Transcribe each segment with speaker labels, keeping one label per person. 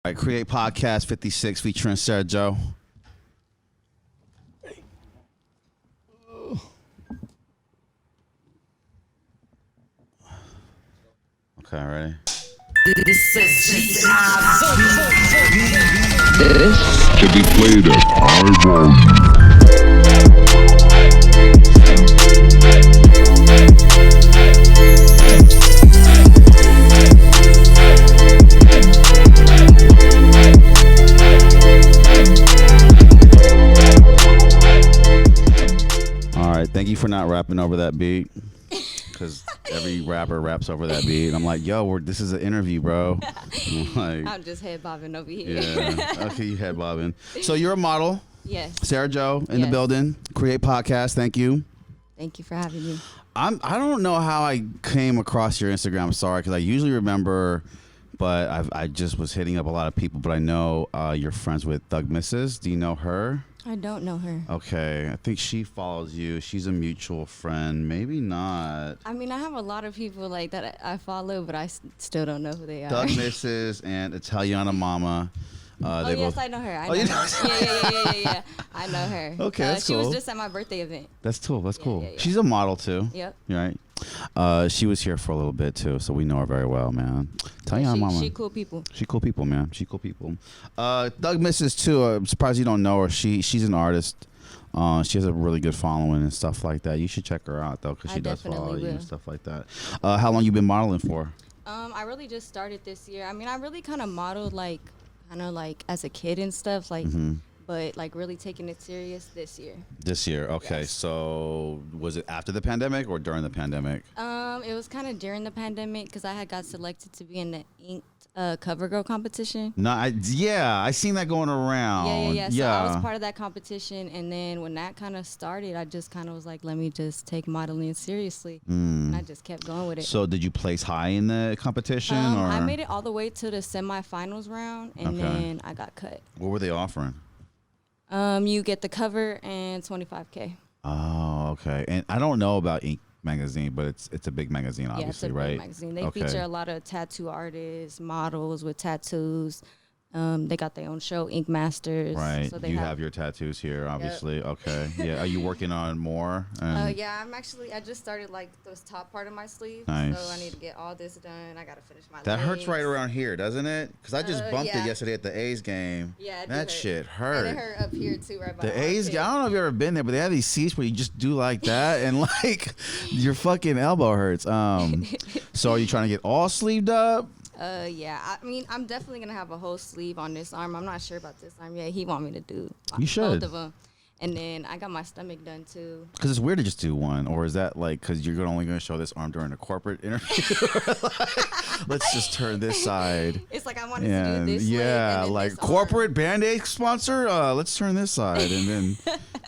Speaker 1: All right, Create Podcast 56 featuring Sarah Joe. Okay, ready?
Speaker 2: This
Speaker 3: to be played at high volume.
Speaker 1: All right, thank you for not rapping over that beat. Because every rapper raps over that beat. And I'm like, yo, this is an interview, bro.
Speaker 2: I'm just head bobbing over here.
Speaker 1: Yeah. Okay, you head bobbing. So you're a model.
Speaker 2: Yes.
Speaker 1: Sarah Joe in the
Speaker 2: Yes.
Speaker 1: building. Create Podcast. Thank you.
Speaker 2: Thank you for having me.
Speaker 1: I don't know how I came across your Instagram. I'm sorry, because I usually remember, but I just was hitting up a lot of people. But I know you're friends with Thug Mrs. Do you know her?
Speaker 2: I don't know her.
Speaker 1: Okay, I think she follows you. She's a mutual friend. Maybe not.
Speaker 2: I mean, I have a lot of people like that I follow, but I still don't know who they are.
Speaker 1: Thug Mrs. and Italiana Mama.
Speaker 2: Oh,
Speaker 1: They
Speaker 2: yes,
Speaker 1: both.
Speaker 2: I know her. I
Speaker 1: Oh,
Speaker 2: know
Speaker 1: you
Speaker 2: her. Yeah. I know her.
Speaker 1: Okay, that's
Speaker 2: she was
Speaker 1: cool.
Speaker 2: just at my birthday event.
Speaker 1: That's cool. That's cool.
Speaker 2: yeah.
Speaker 1: She's a model too.
Speaker 2: Yep.
Speaker 1: Right. She was here for a little bit too, so we know her very well, man. Italiana Mama.
Speaker 2: She cool people.
Speaker 1: She cool people, man. She cool people. Thug Mrs. too. I'm surprised you don't know her. She's an artist. She has a really good following and stuff like that. You should check her out though, because
Speaker 2: I
Speaker 1: she does follow
Speaker 2: definitely
Speaker 1: you and
Speaker 2: will.
Speaker 1: stuff like that. How long you been modeling for?
Speaker 2: I really just started this year. I mean, I really kind of modeled kind of as a kid and stuff, but like really taking it serious this year.
Speaker 1: This year. Okay.
Speaker 2: Yes.
Speaker 1: So was it after the pandemic or during the pandemic?
Speaker 2: It was kind of during the pandemic because I had got selected to be in the Inked Cover Girl competition.
Speaker 1: No. I seen that going around.
Speaker 2: Yeah. So I was part of that competition, and then when that kind of started, I just kind of was like, let me just take modeling seriously, and I just kept going with it.
Speaker 1: So did you place high in the competition, or
Speaker 2: I made it all the way to the semifinals round, and
Speaker 1: Okay.
Speaker 2: then I got cut.
Speaker 1: what were they offering?
Speaker 2: You get the cover and $25K.
Speaker 1: Oh, okay. And I don't know about Ink magazine, but it's a big magazine,
Speaker 2: Yeah, it's
Speaker 1: obviously,
Speaker 2: a
Speaker 1: right?
Speaker 2: big magazine. They
Speaker 1: Okay.
Speaker 2: feature a lot of tattoo artists, models with tattoos. They got their own show, Ink Masters.
Speaker 1: Right.
Speaker 2: So they
Speaker 1: You have your tattoos here, obviously. Okay. Yeah. Are you working on more?
Speaker 2: Yeah, I just started like this top part of my sleeve.
Speaker 1: Nice.
Speaker 2: So I need to get all this done. I got to finish my
Speaker 1: That hurts
Speaker 2: legs.
Speaker 1: right around here, doesn't it? Because I just bumped
Speaker 2: yeah.
Speaker 1: it yesterday at the A's game.
Speaker 2: Yeah, it
Speaker 1: That
Speaker 2: did
Speaker 1: shit
Speaker 2: hurt. And
Speaker 1: hurt.
Speaker 2: it hurt up here too, right by
Speaker 1: The
Speaker 2: my
Speaker 1: A's,
Speaker 2: armpit.
Speaker 1: I don't know if you've ever been there, but they have these seats where you just do like that, and like your fucking elbow hurts. So are you trying to get all sleeved up?
Speaker 2: Yeah. I mean, I'm definitely gonna have a whole sleeve on this arm. I'm not sure about this arm yet. He want me to do
Speaker 1: You should.
Speaker 2: both of them. And then I got my stomach done too.
Speaker 1: Because it's weird to just do one, or is that like because you're only going to show this arm during a corporate interview? Let's just turn this side.
Speaker 2: It's like I wanted to do this leg,
Speaker 1: Yeah,
Speaker 2: and then
Speaker 1: like
Speaker 2: this arm.
Speaker 1: corporate Band-Aid sponsor. Let's turn this side, and then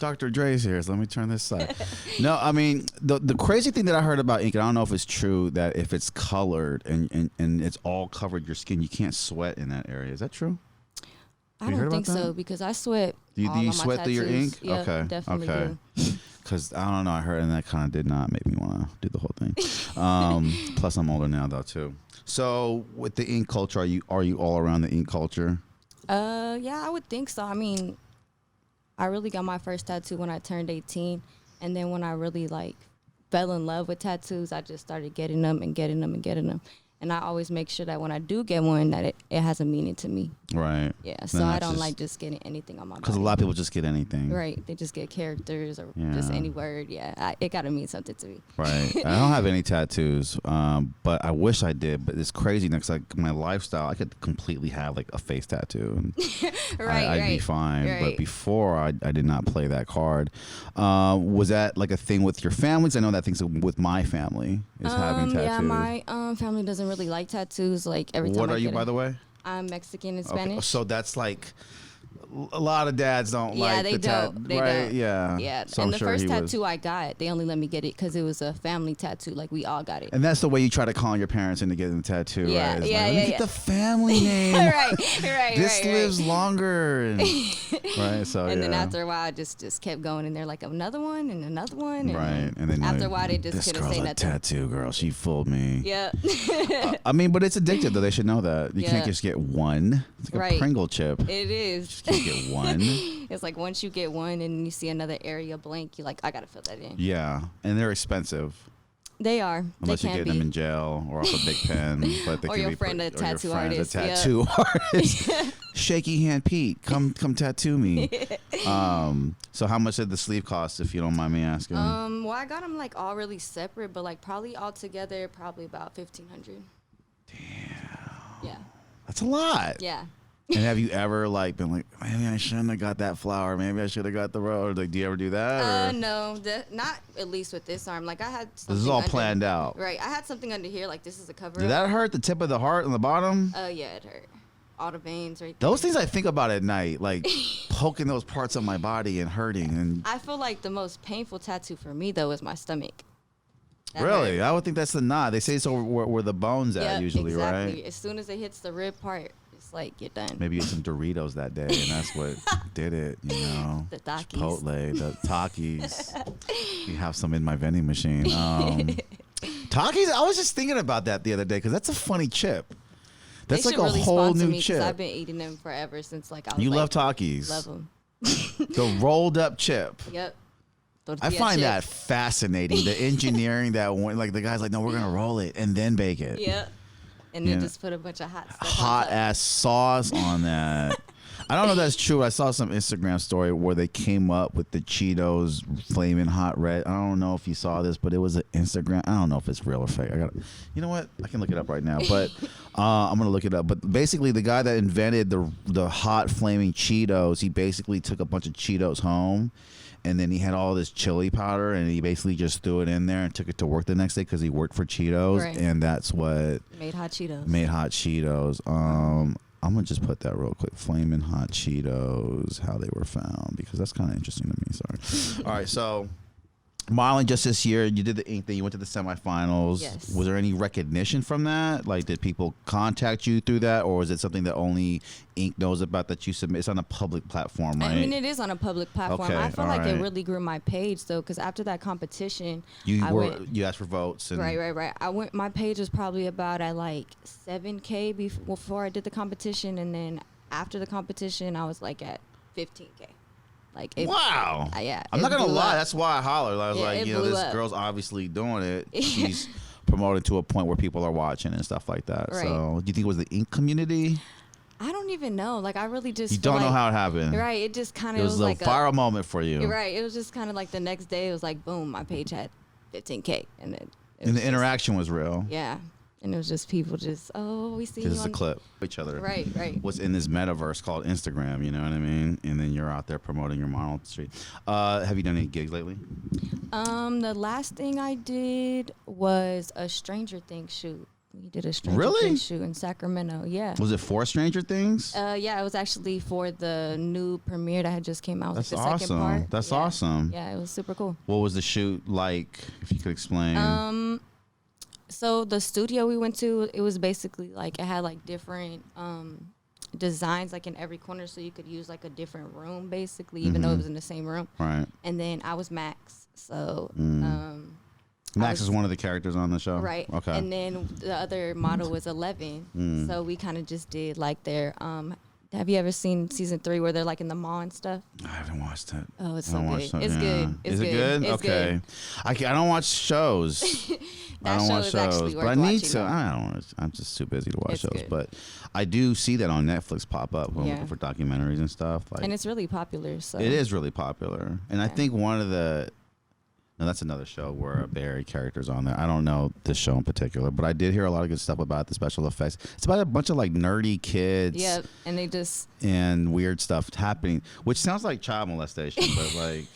Speaker 1: Dr. Dre's here, so let me turn this side. No, I mean the crazy thing that I heard about ink, and I don't know if it's true, that if it's colored and it's all covered your skin, you can't sweat in that area. Is that true?
Speaker 2: I
Speaker 1: You heard
Speaker 2: don't
Speaker 1: about
Speaker 2: think so
Speaker 1: that?
Speaker 2: because I sweat.
Speaker 1: Do you
Speaker 2: all on my
Speaker 1: sweat through your
Speaker 2: tattoos.
Speaker 1: ink?
Speaker 2: Yeah,
Speaker 1: Okay,
Speaker 2: definitely
Speaker 1: okay.
Speaker 2: do.
Speaker 1: Because I don't know, I heard, and that kind of did not make me want to do the whole thing. Plus, I'm older now though too. So, with the ink culture, are you all around the ink culture?
Speaker 2: Yeah, I would think so. I mean, I really got my first tattoo when I turned 18, and then when I really fell in love with tattoos, I just started getting them and getting them and getting them. And I always make sure that when I do get one, that it has a meaning to me.
Speaker 1: Right.
Speaker 2: Yeah,
Speaker 1: Then
Speaker 2: so I
Speaker 1: that's
Speaker 2: don't
Speaker 1: just-
Speaker 2: like just getting anything on my body.
Speaker 1: Because a lot of people just get anything.
Speaker 2: Right, they just get characters or just
Speaker 1: Yeah.
Speaker 2: any word. Yeah, it got to mean something to me.
Speaker 1: Right. I don't have any tattoos, but I wish I did. But it's crazy because like my lifestyle, I could completely have like a face tattoo, and I'd be fine. But
Speaker 2: right.
Speaker 1: before, I did not play that card. Was that like a thing with your families? I know that thing's with my family is having tattoos.
Speaker 2: Yeah, my family doesn't really like tattoos. Like every time
Speaker 1: What
Speaker 2: I
Speaker 1: are you,
Speaker 2: get
Speaker 1: by
Speaker 2: a-
Speaker 1: the way?
Speaker 2: I'm Mexican and
Speaker 1: Okay,
Speaker 2: Spanish.
Speaker 1: so that's like a lot of dads don't
Speaker 2: Yeah,
Speaker 1: like
Speaker 2: they
Speaker 1: the
Speaker 2: don't. They
Speaker 1: right?
Speaker 2: don't.
Speaker 1: Yeah.
Speaker 2: Yeah.
Speaker 1: So
Speaker 2: and
Speaker 1: I'm
Speaker 2: the
Speaker 1: sure
Speaker 2: first
Speaker 1: he
Speaker 2: tattoo
Speaker 1: was.
Speaker 2: I got, they only let me get it because it was a family tattoo. Like we all got it.
Speaker 1: And that's the way you try to con your parents into getting the tattoo,
Speaker 2: Yeah,
Speaker 1: right? It's
Speaker 2: yeah,
Speaker 1: like, let me
Speaker 2: yeah,
Speaker 1: get
Speaker 2: yeah.
Speaker 1: the family name.
Speaker 2: right.
Speaker 1: This
Speaker 2: right,
Speaker 1: lives
Speaker 2: right.
Speaker 1: longer. And, right. So
Speaker 2: And
Speaker 1: yeah.
Speaker 2: then after a while, I just kept going, and they're like another one and another one. And
Speaker 1: Right. And then
Speaker 2: after
Speaker 1: like,
Speaker 2: a while, they just
Speaker 1: this
Speaker 2: couldn't
Speaker 1: girl's
Speaker 2: say
Speaker 1: a
Speaker 2: nothing.
Speaker 1: tattoo girl. She fooled me.
Speaker 2: Yeah.
Speaker 1: I mean, but it's addictive though. They should know that. You can't
Speaker 2: Yeah.
Speaker 1: just get one. It's like a
Speaker 2: Right.
Speaker 1: Pringle chip.
Speaker 2: It is.
Speaker 1: You get one.
Speaker 2: It's like once you get one and you see another area blank, you're like, I gotta fill that in.
Speaker 1: Yeah, and they're expensive
Speaker 2: They are.
Speaker 1: unless
Speaker 2: they
Speaker 1: you
Speaker 2: can
Speaker 1: get them
Speaker 2: be.
Speaker 1: in jail or off a big pen. But they
Speaker 2: Or
Speaker 1: can
Speaker 2: your
Speaker 1: be
Speaker 2: friend, a
Speaker 1: or your
Speaker 2: tattoo
Speaker 1: friend,
Speaker 2: artist,
Speaker 1: a
Speaker 2: yeah.
Speaker 1: tattoo artist. Shaky hand Pete, come tattoo me. So how much did the sleeve cost, if you don't mind me asking?
Speaker 2: Well, I got them like all really separate, but like probably all together, probably about 1,500. Yeah.
Speaker 1: That's a lot.
Speaker 2: Yeah.
Speaker 1: And have you ever like been like, maybe I shouldn't have got that flower. Maybe I should have got the rose. Like, do you ever do that? Or?
Speaker 2: No, not at least with this arm. Like I had.
Speaker 1: This is
Speaker 2: something
Speaker 1: all
Speaker 2: under-
Speaker 1: planned out.
Speaker 2: Right. I had something under here. Like this is a cover.
Speaker 1: Did that hurt the tip of the heart on the bottom?
Speaker 2: Yeah, it hurt. All the veins right there.
Speaker 1: Those things I think about at night, like poking those parts of my body and hurting. And
Speaker 2: I feel like the most painful tattoo for me though is my stomach. That
Speaker 1: really,
Speaker 2: hurt.
Speaker 1: I would think that's the knot. They say it's over where the bones at
Speaker 2: Yep,
Speaker 1: usually,
Speaker 2: exactly.
Speaker 1: right?
Speaker 2: As soon as it hits the rib part, it's like you're done.
Speaker 1: Maybe you ate some Doritos that day, and that's what did it. You know,
Speaker 2: The Takis.
Speaker 1: Chipotle, the Takis. You have some in my vending machine. Takis. I was just thinking about that the other day because that's a funny chip. That's
Speaker 2: They
Speaker 1: like
Speaker 2: should
Speaker 1: a
Speaker 2: really
Speaker 1: whole
Speaker 2: sponsor
Speaker 1: new
Speaker 2: me 'cause
Speaker 1: chip.
Speaker 2: I've been eating them forever since like I was
Speaker 1: You
Speaker 2: like,
Speaker 1: love Takis.
Speaker 2: Love them.
Speaker 1: The rolled up chip.
Speaker 2: Yep.
Speaker 1: I
Speaker 2: Tortilla
Speaker 1: find
Speaker 2: chip.
Speaker 1: that fascinating. The engineering that went, like the guy's like, no, we're gonna roll it and then bake it.
Speaker 2: Yep. And then
Speaker 1: Yeah.
Speaker 2: just put a bunch of hot stuff. on
Speaker 1: Hot
Speaker 2: top.
Speaker 1: ass sauce on that. I don't know if that's true. I saw some Instagram story where they came up with the Cheetos flaming hot red. I don't know if you saw this, but it was an Instagram. I don't know if it's real or fake. You know what? I can look it up right now, but I'm gonna look it up. But basically, the guy that invented the hot flaming Cheetos, he basically took a bunch of Cheetos home. And then he had all this chili powder, and he basically just threw it in there and took it to work the next day because he worked for Cheetos,
Speaker 2: Right.
Speaker 1: and that's what
Speaker 2: Made hot Cheetos.
Speaker 1: made hot Cheetos. I'm gonna just put that real quick. Flaming hot Cheetos, how they were found, because that's kind of interesting to me. Sorry. All right, so modeling just this year, you did the ink thing. You went to the semifinals.
Speaker 2: Yes.
Speaker 1: Was there any recognition from that? Like, did people contact you through that, or was it something that only Ink knows about that you submit? It's on a public platform, right?
Speaker 2: I mean, it is on a public platform.
Speaker 1: Okay,
Speaker 2: I feel like it
Speaker 1: alright.
Speaker 2: really grew my page though, because after that competition,
Speaker 1: you asked for votes, and
Speaker 2: right. My page was probably about at like 7K before I did the competition, and then after the competition, I was like at 15K. Like it,
Speaker 1: wow.
Speaker 2: Yeah.
Speaker 1: I'm
Speaker 2: it
Speaker 1: not gonna
Speaker 2: blew
Speaker 1: lie.
Speaker 2: up.
Speaker 1: That's why I hollered. I was
Speaker 2: Yeah,
Speaker 1: like,
Speaker 2: it
Speaker 1: you know,
Speaker 2: blew
Speaker 1: this
Speaker 2: up.
Speaker 1: girl's obviously doing it. She's promoted to a point where people are watching and stuff like that.
Speaker 2: Right.
Speaker 1: So, do you think it was the ink community?
Speaker 2: I don't even know. Like I really just
Speaker 1: You
Speaker 2: feel
Speaker 1: don't know
Speaker 2: like-
Speaker 1: how it happened.
Speaker 2: Right. It just kind
Speaker 1: It
Speaker 2: of
Speaker 1: was
Speaker 2: was
Speaker 1: a
Speaker 2: like
Speaker 1: viral moment for you.
Speaker 2: Right. It was just kind of like the next day. It was like boom, my page had 15K, and then it
Speaker 1: And
Speaker 2: was
Speaker 1: the
Speaker 2: just-
Speaker 1: interaction was real.
Speaker 2: Yeah, and it was just people just we see
Speaker 1: This
Speaker 2: you
Speaker 1: is a
Speaker 2: on-
Speaker 1: clip of each other.
Speaker 2: Right.
Speaker 1: What's in this metaverse called Instagram, you know what I mean? And then you're out there promoting your model on the street. Have you done any gigs lately?
Speaker 2: The last thing I did was a Stranger Things shoot. We did a Stranger
Speaker 1: Really?
Speaker 2: Things shoot in Sacramento. Yeah.
Speaker 1: Was it for Stranger Things?
Speaker 2: Yeah, it was actually for the new premiere that had just came out.
Speaker 1: That's
Speaker 2: the second
Speaker 1: awesome.
Speaker 2: part.
Speaker 1: That's
Speaker 2: Yeah.
Speaker 1: awesome.
Speaker 2: Yeah, it was super cool.
Speaker 1: What was the shoot like, if you could explain?
Speaker 2: So the studio we went to, it was basically like it had like different designs like in every corner, so you could use like a different room basically, even though it was in the same room.
Speaker 1: Right.
Speaker 2: And then I was Max, so
Speaker 1: Max
Speaker 2: was-
Speaker 1: is one of the characters on the show.
Speaker 2: right.
Speaker 1: Okay.
Speaker 2: And then the other model was 11, so we kind of just did like their. Have you ever seen season 3 where they're like in the mall and stuff?
Speaker 1: I haven't watched it.
Speaker 2: Oh, it's
Speaker 1: I
Speaker 2: so
Speaker 1: don't
Speaker 2: good.
Speaker 1: watch that,
Speaker 2: It's
Speaker 1: yeah.
Speaker 2: good. It's
Speaker 1: Is it
Speaker 2: good.
Speaker 1: good?
Speaker 2: It's
Speaker 1: Okay.
Speaker 2: good.
Speaker 1: I don't watch shows. I
Speaker 2: That
Speaker 1: don't
Speaker 2: show
Speaker 1: watch
Speaker 2: is actually
Speaker 1: shows,
Speaker 2: worth
Speaker 1: but I need
Speaker 2: watching,
Speaker 1: to.
Speaker 2: though.
Speaker 1: I don't. Wanna- I'm just too busy to watch
Speaker 2: It's
Speaker 1: shows,
Speaker 2: good.
Speaker 1: but I do see that on Netflix pop up when I'm
Speaker 2: Yeah.
Speaker 1: looking for documentaries and stuff. Like,
Speaker 2: And it's really popular. So
Speaker 1: it is really popular, and I
Speaker 2: Yeah.
Speaker 1: think one of the. No, that's another show where a Barry character's on there. I don't know this show in particular, but I did hear a lot of good stuff about the special effects. It's about a bunch of like nerdy kids.
Speaker 2: Yep. And they just
Speaker 1: And weird stuff happening, which sounds like child molestation, but like,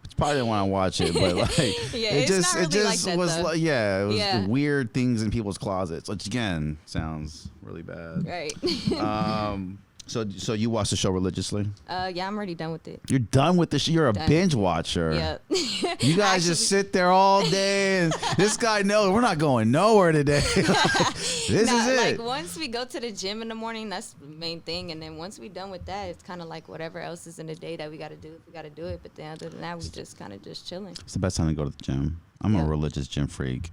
Speaker 1: which probably didn't want to watch it, but like,
Speaker 2: Yeah,
Speaker 1: it
Speaker 2: it's
Speaker 1: just,
Speaker 2: not
Speaker 1: it
Speaker 2: really
Speaker 1: just
Speaker 2: like that,
Speaker 1: was,
Speaker 2: though.
Speaker 1: like, yeah, it was
Speaker 2: Yeah.
Speaker 1: weird things in people's closets, which again sounds really bad.
Speaker 2: right.
Speaker 1: So you watch the show religiously?
Speaker 2: Yeah, I'm already done with it.
Speaker 1: You're done with this. You're a
Speaker 2: Done.
Speaker 1: binge watcher.
Speaker 2: Yep.
Speaker 1: You guys just sit there all day, and this guy knows we're not going nowhere today. This is it.
Speaker 2: Like once we go to the gym in the morning, that's the main thing, and then once we done with that, it's kind of like whatever else is in the day that we got to do, if we got to do it. But then other than that, we just kind of just chilling.
Speaker 1: It's the best time to go to the gym. I'm a
Speaker 2: Yeah.
Speaker 1: religious gym freak.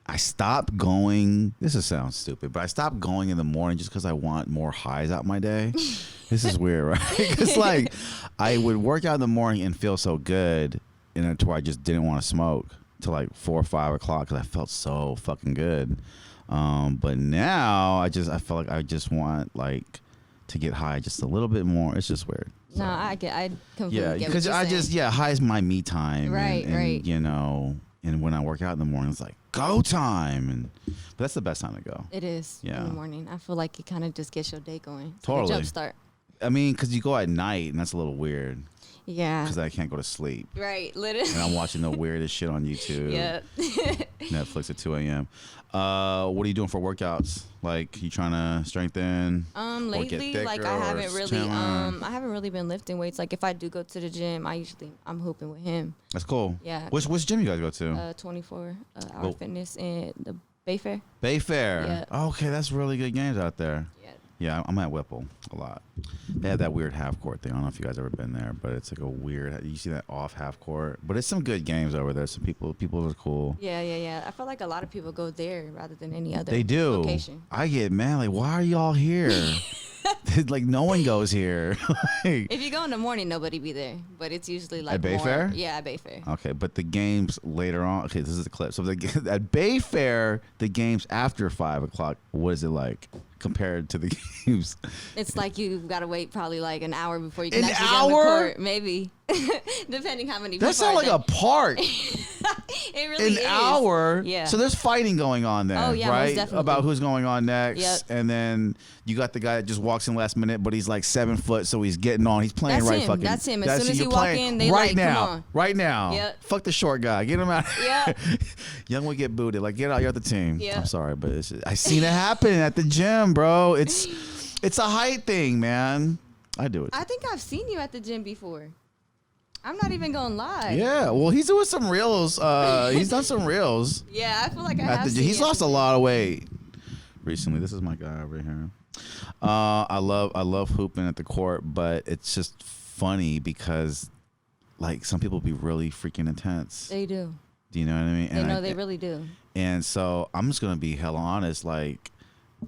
Speaker 1: I stopped going. This sounds stupid, but I stopped going in the morning just because I want more highs out my day. This is weird, right? Because like I would work out in the morning and feel so good, and to where I just didn't want to smoke till like 4 or 5 o'clock because I felt so fucking good. But now I feel like I just want like to get high just a little bit more. It's just weird.
Speaker 2: No, I completely
Speaker 1: Yeah,
Speaker 2: get
Speaker 1: because
Speaker 2: what you're saying.
Speaker 1: high is my me time.
Speaker 2: Right,
Speaker 1: and,
Speaker 2: right.
Speaker 1: You know, and when I work out in the morning, it's like go time, but that's the best time to go.
Speaker 2: It is
Speaker 1: Yeah.
Speaker 2: in the morning. I feel like it kind of just gets your day going. It's
Speaker 1: Totally.
Speaker 2: Like a jump start.
Speaker 1: I mean, because you go at night, and that's a little weird
Speaker 2: Yeah.
Speaker 1: because I can't go to sleep,
Speaker 2: Right. Literally.
Speaker 1: and I'm watching the weirdest shit on YouTube,
Speaker 2: Yeah.
Speaker 1: Netflix at 2 a.m. What are you doing for workouts? Like, you trying to strengthen? Or get
Speaker 2: Lately, like
Speaker 1: thicker
Speaker 2: I
Speaker 1: or
Speaker 2: haven't really,
Speaker 1: slimmer?
Speaker 2: I haven't really been lifting weights. Like if I do go to the gym, I'm hooping with him.
Speaker 1: That's cool.
Speaker 2: Yeah.
Speaker 1: Which gym you guys go to?
Speaker 2: 24 Hour
Speaker 1: Cool.
Speaker 2: Fitness in the Bayfair.
Speaker 1: Bayfair.
Speaker 2: yeah.
Speaker 1: Okay, that's really good games out there.
Speaker 2: Yeah.
Speaker 1: Yeah, I'm at Whipple a lot. They have that weird half court thing. I don't know if you guys ever been there, but it's like a weird. You see that off half court, but it's some good games over there. Some people are cool.
Speaker 2: Yeah. I feel like a lot of people go there rather than any other
Speaker 1: They do.
Speaker 2: location.
Speaker 1: I get mad. Like, why are y'all here? Like, no one goes here. Like,
Speaker 2: If you go in the morning, nobody be there, but it's usually like
Speaker 1: At Bayfair?
Speaker 2: Yeah, at Bayfair.
Speaker 1: okay, but the games later on. Okay, this is the clip. So at Bayfair, the games after 5 o'clock. What is it like compared to the games?
Speaker 2: It's like you gotta wait probably like an hour before you can
Speaker 1: An
Speaker 2: actually get on the
Speaker 1: hour?
Speaker 2: court, maybe, depending how many.
Speaker 1: That
Speaker 2: people
Speaker 1: sounds
Speaker 2: are
Speaker 1: like a park.
Speaker 2: It really
Speaker 1: An
Speaker 2: is.
Speaker 1: hour.
Speaker 2: Yeah.
Speaker 1: So there's fighting going on then,
Speaker 2: Oh, yeah, most
Speaker 1: right?
Speaker 2: definitely.
Speaker 1: About who's going on next.
Speaker 2: Yep.
Speaker 1: And then you got the guy that just walks in last minute, but he's like 7 foot, so he's getting on. He's playing
Speaker 2: That's
Speaker 1: right
Speaker 2: him.
Speaker 1: fucking.
Speaker 2: That's him. As soon as
Speaker 1: you're
Speaker 2: you walk
Speaker 1: playing
Speaker 2: in, they
Speaker 1: right
Speaker 2: like,
Speaker 1: now.
Speaker 2: come on.
Speaker 1: Right now.
Speaker 2: Yep.
Speaker 1: Fuck the short guy. Get him out.
Speaker 2: Yep.
Speaker 1: Young will get booted. Like, get out. You're the team.
Speaker 2: Yep.
Speaker 1: I'm sorry, but I seen it happen at the gym, bro. It's a height thing, man. I do it.
Speaker 2: I think I've seen you at the gym before. I'm not even gonna lie.
Speaker 1: Yeah. Well, he's doing some reels. He's done some reels.
Speaker 2: Yeah, I feel like I
Speaker 1: At
Speaker 2: have
Speaker 1: the
Speaker 2: seen
Speaker 1: gym. He's
Speaker 2: you at
Speaker 1: lost
Speaker 2: the
Speaker 1: a
Speaker 2: gym.
Speaker 1: lot of weight recently. This is my guy over here. I love hooping at the court, but it's just funny because like some people be really freaking intense.
Speaker 2: They do.
Speaker 1: Do you know what I mean?
Speaker 2: They know they really do.
Speaker 1: And so I'm just gonna be hella honest. Like,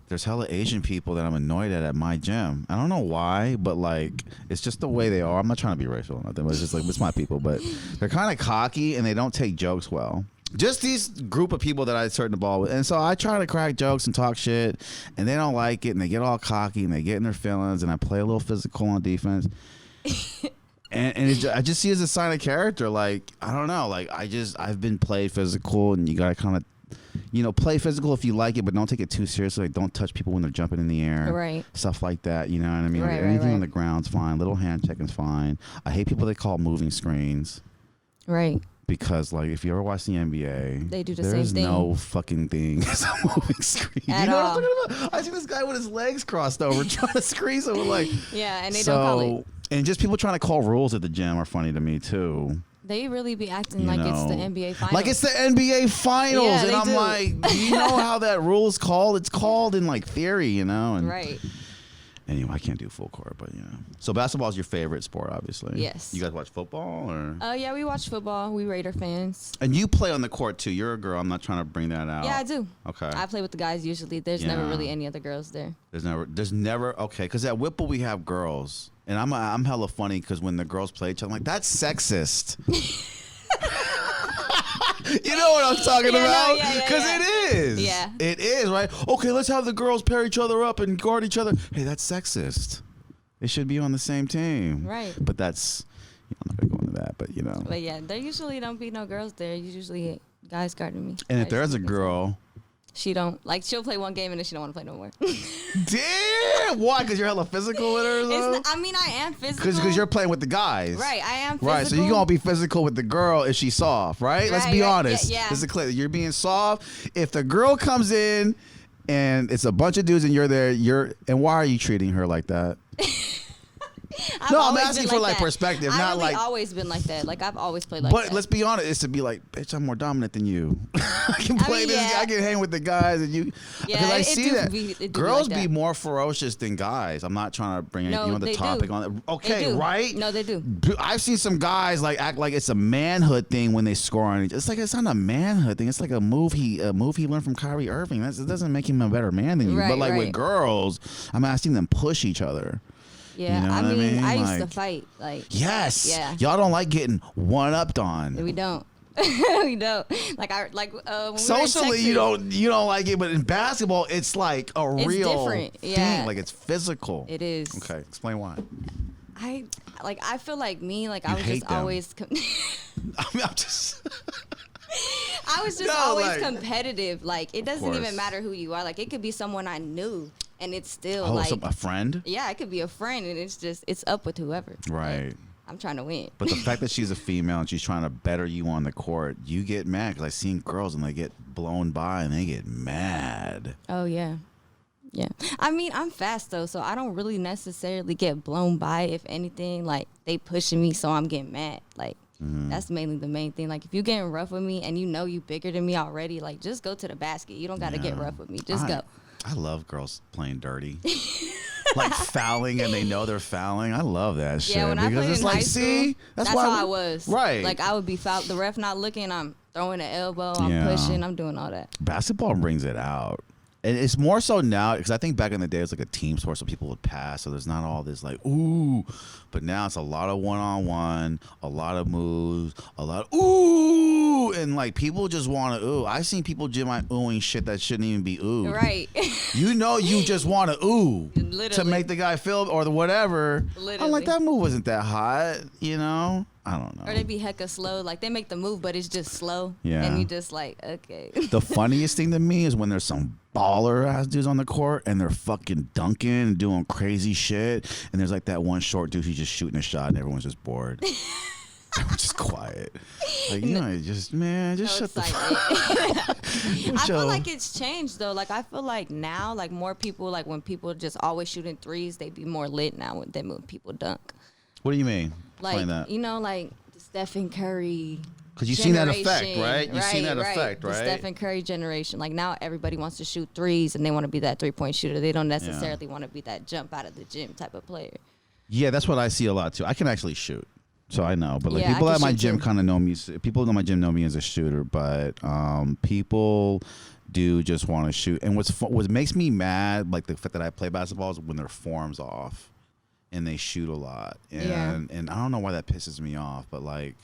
Speaker 1: there's hella Asian people that I'm annoyed at my gym. I don't know why, but like it's just the way they are. I'm not trying to be racial or nothing, but it's just like it's my people. But they're kind of cocky and they don't take jokes well. Just these group of people that I start the ball with, and so I try to crack jokes and talk shit, and they don't like it, and they get all cocky and they get in their feelings, and I play a little physical on defense. I just see it as a sign of character. Like, I don't know. Like, I've been played physical, and you gotta kind of, play physical if you like it, but don't take it too seriously. Like, don't touch people when they're jumping in the air.
Speaker 2: Right.
Speaker 1: Stuff like that. You know what I mean? Like,
Speaker 2: Right,
Speaker 1: anything
Speaker 2: right.
Speaker 1: on the ground's fine. Little hand checking's fine. I hate people that call moving screens.
Speaker 2: Right.
Speaker 1: Because, like, if you ever watch the NBA,
Speaker 2: They do the same
Speaker 1: there's
Speaker 2: thing.
Speaker 1: no fucking thing as a moving screen.
Speaker 2: At
Speaker 1: you know
Speaker 2: all.
Speaker 1: what I'm talking about? I see this guy with his legs crossed over trying to screen someone. Like,
Speaker 2: Yeah, and they don't call it.
Speaker 1: and just people trying to call rules at the gym are funny to me too.
Speaker 2: They really be acting
Speaker 1: You
Speaker 2: like it's the
Speaker 1: know.
Speaker 2: NBA finals.
Speaker 1: Like it's the NBA finals,
Speaker 2: Yeah,
Speaker 1: and
Speaker 2: they
Speaker 1: I'm
Speaker 2: do.
Speaker 1: like, do you know how that rule's called? It's called in like theory, And
Speaker 2: Right.
Speaker 1: anyway, I can't do full court, but So basketball is your favorite sport, obviously.
Speaker 2: Yes.
Speaker 1: You guys watch football, or?
Speaker 2: Yeah, we watch football. We Raider fans.
Speaker 1: And you play on the court too. You're a girl. I'm not trying to bring that out.
Speaker 2: Yeah, I do.
Speaker 1: Okay.
Speaker 2: I play with the guys usually. There's never
Speaker 1: Yeah.
Speaker 2: really any other girls there.
Speaker 1: There's never okay. Because at Whipple we have girls, and I'm hella funny because when the girls play each other, I'm like, that's sexist. You know what I'm talking
Speaker 2: Yeah, no,
Speaker 1: about?
Speaker 2: yeah, yeah,
Speaker 1: Because
Speaker 2: yeah.
Speaker 1: it is.
Speaker 2: Yeah.
Speaker 1: It is, right? Okay, let's have the girls pair each other up and guard each other. Hey, that's sexist. They should be on the same team.
Speaker 2: Right.
Speaker 1: But that's, I'm not going to go into that, but
Speaker 2: But yeah, there usually don't be no girls there. Usually guys guarding me.
Speaker 1: And if
Speaker 2: Guys
Speaker 1: there's a
Speaker 2: usually-
Speaker 1: girl,
Speaker 2: she don't like. She'll play one game and then she don't want to play no more.
Speaker 1: damn, why? Because you're hella physical with her or something?
Speaker 2: I mean, I am physical.
Speaker 1: Because you're playing with the guys.
Speaker 2: right. I am physical.
Speaker 1: Right, so you're gonna be physical with the girl if she's soft, right? Let's
Speaker 2: Right,
Speaker 1: be
Speaker 2: right,
Speaker 1: honest.
Speaker 2: yeah.
Speaker 1: This is clear. You're being soft. If the girl comes in and it's a bunch of dudes, and you're there. And why are you treating her like that? No, I'm asking for like perspective, not
Speaker 2: I've
Speaker 1: like.
Speaker 2: always been like that. Like I've always played like
Speaker 1: But
Speaker 2: that.
Speaker 1: let's be honest, it's to be like, bitch, I'm more dominant than you. I can play this.
Speaker 2: yeah.
Speaker 1: I can hang with the guys, and you.
Speaker 2: Yeah,
Speaker 1: Because I
Speaker 2: it
Speaker 1: see
Speaker 2: do
Speaker 1: that
Speaker 2: be- it do be
Speaker 1: girls
Speaker 2: like
Speaker 1: be
Speaker 2: that.
Speaker 1: more ferocious than guys. I'm not trying to bring you on the
Speaker 2: they
Speaker 1: topic
Speaker 2: do.
Speaker 1: on it.
Speaker 2: They
Speaker 1: Okay,
Speaker 2: do.
Speaker 1: right?
Speaker 2: No, they do.
Speaker 1: I've seen some guys like act like it's a manhood thing when they score on each. It's like it's not a manhood thing. It's like a move he learned from Kyrie Irving. It doesn't make him a better man than you.
Speaker 2: Right,
Speaker 1: but like with
Speaker 2: right.
Speaker 1: girls, I've seen them push each other.
Speaker 2: Yeah,
Speaker 1: You know
Speaker 2: I
Speaker 1: what I
Speaker 2: mean,
Speaker 1: mean?
Speaker 2: I used to
Speaker 1: Like-
Speaker 2: fight. Like
Speaker 1: Yes.
Speaker 2: Yeah.
Speaker 1: Y'all don't like getting one upped on.
Speaker 2: we don't. We don't. Like when we were in
Speaker 1: Socially, you
Speaker 2: Texas,
Speaker 1: don't like it, but in basketball, it's like a
Speaker 2: It's
Speaker 1: real
Speaker 2: different,
Speaker 1: thing.
Speaker 2: yeah.
Speaker 1: Like it's physical.
Speaker 2: It is.
Speaker 1: Okay, explain why.
Speaker 2: I feel like me. Like
Speaker 1: You
Speaker 2: I was
Speaker 1: hate
Speaker 2: just
Speaker 1: them.
Speaker 2: always.
Speaker 1: I mean, I'm just.
Speaker 2: I was just
Speaker 1: No,
Speaker 2: always
Speaker 1: like-
Speaker 2: competitive. Like it doesn't
Speaker 1: course.
Speaker 2: even matter who you are. Like it could be someone I knew, and it's still
Speaker 1: Oh,
Speaker 2: like
Speaker 1: a friend.
Speaker 2: yeah, it could be a friend, and it's up with whoever.
Speaker 1: Right.
Speaker 2: Like, I'm trying to win.
Speaker 1: But the fact that she's a female and she's trying to better you on the court, you get mad because I've seen girls and they get blown by and they get mad.
Speaker 2: Oh yeah. Yeah. I mean, I'm fast though, so I don't really necessarily get blown by. If anything, like they pushing me, so I'm getting mad. Like that's mainly the main thing. Like if you getting rough with me and you know you bigger than me already, like just go to the basket. You don't got to get
Speaker 1: Yeah.
Speaker 2: rough with me. Just go.
Speaker 1: I love girls playing dirty. Like fouling and they know they're fouling. I love that shit.
Speaker 2: Yeah, when I
Speaker 1: because
Speaker 2: played
Speaker 1: it's
Speaker 2: in
Speaker 1: like,
Speaker 2: high
Speaker 1: see,
Speaker 2: school,
Speaker 1: that's
Speaker 2: that's
Speaker 1: why
Speaker 2: how I was.
Speaker 1: Right.
Speaker 2: Like I would be fouled. The ref not looking. I'm throwing an elbow. I'm
Speaker 1: Yeah.
Speaker 2: pushing. I'm doing all that.
Speaker 1: Basketball brings it out. And it's more so now because I think back in the day it was like a team sport, so people would pass. So there's not all this like ooh, but now it's a lot of one-on-one, a lot of moves, a lot of ooh, and like people just want to ooh. I've seen people oohing shit that shouldn't even be ooh.
Speaker 2: Right.
Speaker 1: You know, you just want to ooh to
Speaker 2: Literally.
Speaker 1: make the guy feel or the whatever. I'm
Speaker 2: Literally.
Speaker 1: like that move wasn't that hot, you know. I don't know.
Speaker 2: Or they be hecka slow. Like they make the move, but it's just slow.
Speaker 1: Yeah.
Speaker 2: And you just like okay.
Speaker 1: The funniest thing to me is when there's some baller ass dudes on the court and they're fucking dunking and doing crazy shit, and there's like that one short dude who's just shooting a shot and everyone's just bored. Everyone's just quiet. Like you know, just man, just
Speaker 2: No
Speaker 1: shut the fuck.
Speaker 2: excitement. I feel like it's changed though. Like I feel like now, like more people, like when people just always shooting threes, they be more lit now than when people dunk.
Speaker 1: What do you mean?
Speaker 2: Like
Speaker 1: Explain that.
Speaker 2: you know, like the Stephen Curry.
Speaker 1: Because you've seen that effect,
Speaker 2: generation.
Speaker 1: right? You've seen that effect,
Speaker 2: The
Speaker 1: right?
Speaker 2: Stephen Curry generation. Like now, everybody wants to shoot threes, and they want to be that 3-point shooter. They don't necessarily want to be that jump out of the gym type of player.
Speaker 1: Yeah, that's what I see a lot too. I can actually shoot, so I know. But like
Speaker 2: Yeah, I
Speaker 1: people
Speaker 2: can
Speaker 1: at my
Speaker 2: shoot,
Speaker 1: gym
Speaker 2: too.
Speaker 1: kind of know me. People in my gym know me as a shooter, but people do just want to shoot. And what makes me mad, like the fact that I play basketball, is when their form's off and they shoot a lot. And
Speaker 2: Yeah.
Speaker 1: and I don't know why that pisses me off, but like